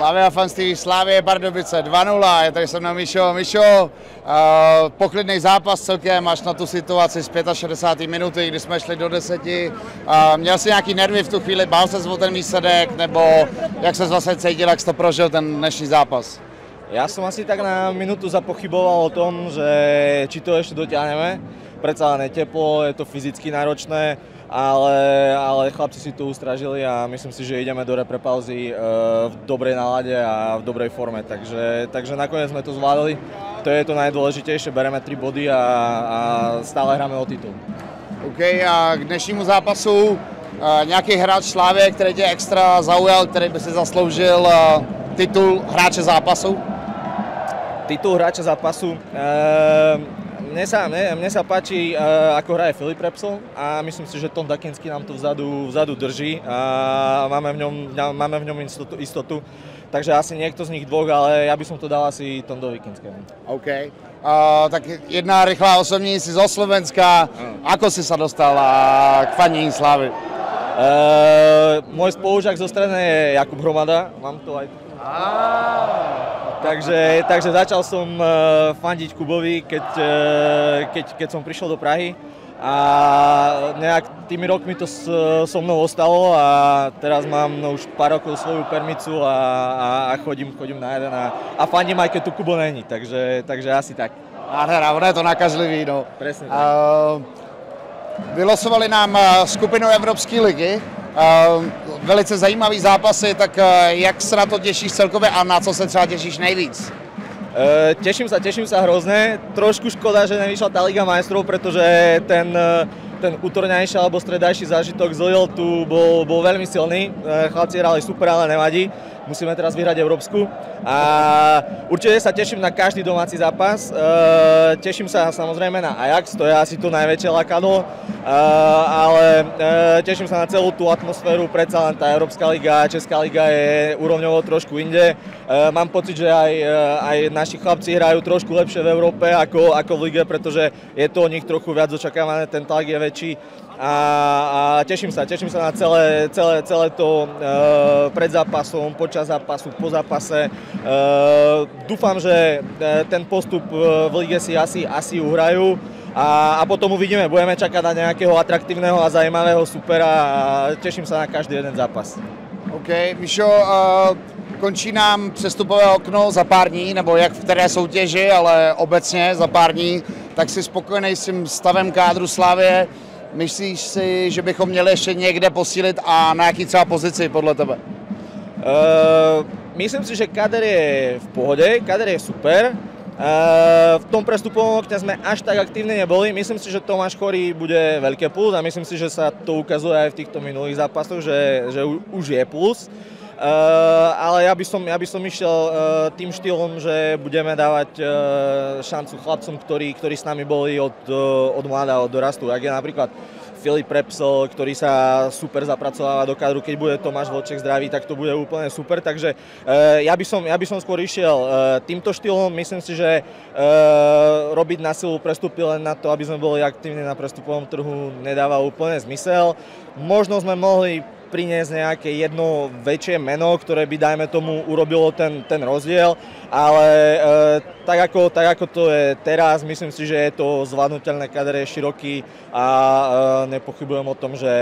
Slavia fans TV, Slavie Pardubice 2-0, je tady se mnou Mišo. Mišo, poklidný zápas celkem až na tu situaci z 65. minuty, kdy jsme šli do 10. Měl jsi nějaký nervy v tu chvíli, bál ses o ten výsledek, nebo jak ses vlastně cítil, jak jsi to prožil ten dnešní zápas? Ja som asi tak na minútu zapochyboval o tom, že či to ešte dotiahneme. Predsa len je teplo, je to fyzicky náročné, ale chlapci si to ustražili a myslím si, že ideme do reprepauzy v dobrej nálade a v dobrej forme. Takže nakoniec sme to zvládli. To je to najdôležitejšie, bereme 3 body a stále hráme o titul. OK, a k dnešnímu zápasu nějaký hráč Slávie, který tě extra zaujal, který by si zasloužil titul hráče zápasu? Titul hráča zápasu. Mne sa páči, ako hraje Filip Repsol a myslím si, že Tom Dakinský nám to vzadu drží a máme v ňom istotu. Takže asi niekto z nich dvoch, ale ja by som to dal asi Tondovi Kinskému. OK. Tak jedna rychlá osobní, si zo Slovenska. Ako si sa dostal k fanění Slávy? Môj spolužák zo Strednej je Jakub Hromada, mám to aj tu. Takže začal som fandiť Kubovi, keď som prišiel do Prahy a nejak tými rokmi to so mnou ostalo a teraz mám už pár rokov svoju permicu a chodím na jeden a fandím aj keď tu Kubo není, takže asi tak. Nádhera, ono je to nakažlivý, no. Presne tak. Vylosovali nám skupinu Evropské ligy. Velice zajímavý zápasy, tak jak se na to těšíš celkově a na co se třeba těšíš nejvíc? Teším sa hrozne. Trošku škoda, že nevyšla tá Liga majstrov, pretože ten útorňajší alebo stredajší zážitok z Lille tu bol veľmi silný. Chlapci hrali super, ale nevadí. Musíme teraz vyhrať Európsku. A určite sa teším na každý domáci zápas. Teším sa samozrejme na Ajax, to je asi to najväčšie lakadlo. Ale teším sa na celú tú atmosféru, predsa len tá Európska liga, Česká liga je úrovňovo trošku inde. Mám pocit, že aj naši chlapci hrajú trošku lepšie v Európe ako v lige, pretože je to od nich trochu viac očakávané, ten tlak je väčší. A teším sa na celé to pred zápasom, počas zápasu, po zápase. Dúfam, že ten postup v lige si asi uhrajú a potom uvidíme, budeme čakať na nejakého atraktívneho a zajímavého supera a teším sa na každý jeden zápas. OK, Mišo, končí nám přestupové okno za pár dní, nebo jak v které soutěži, ale obecně za pár dní, tak si spokojený s tím stavem kádru Slavie. Myslíš si, že bychom měli ještě někde posílit a na jaký třeba pozici podle tebe? Myslím si, že kader je v pohode, kader je super. V tom prestupovom okne sme až tak aktívne neboli. Myslím si, že Tomáš Chorý bude veľké plus a myslím si, že sa to ukazuje aj v týchto minulých zápasoch, že už je plus. Ale ja by som išiel tým štýlom, že budeme dávať šancu chlapcom, ktorí s nami boli od mláda, od dorastu. Jak je napríklad Filip Repsol, ktorý sa super zapracováva do kadru, keď bude Tomáš Vlček zdravý, tak to bude úplne super. Takže ja by som skôr išiel týmto štýlom. Myslím si, že robiť na silu prestupy len na to, aby sme boli aktívni na prestupovom trhu, nedáva úplne zmysel. Možno sme mohli priniesť nejaké jedno väčšie meno, ktoré by, dajme tomu, urobilo ten rozdiel, ale tak ako to je teraz, myslím si, že je to zvládnutelné, kader je široký a nepochybujem o tom, že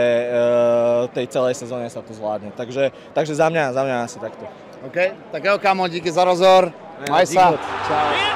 v tej celej sezóne sa to zvládne. Takže za mňa asi takto. OK, tak jo, kámo, díky za rozhovor. Maj sa. Čau.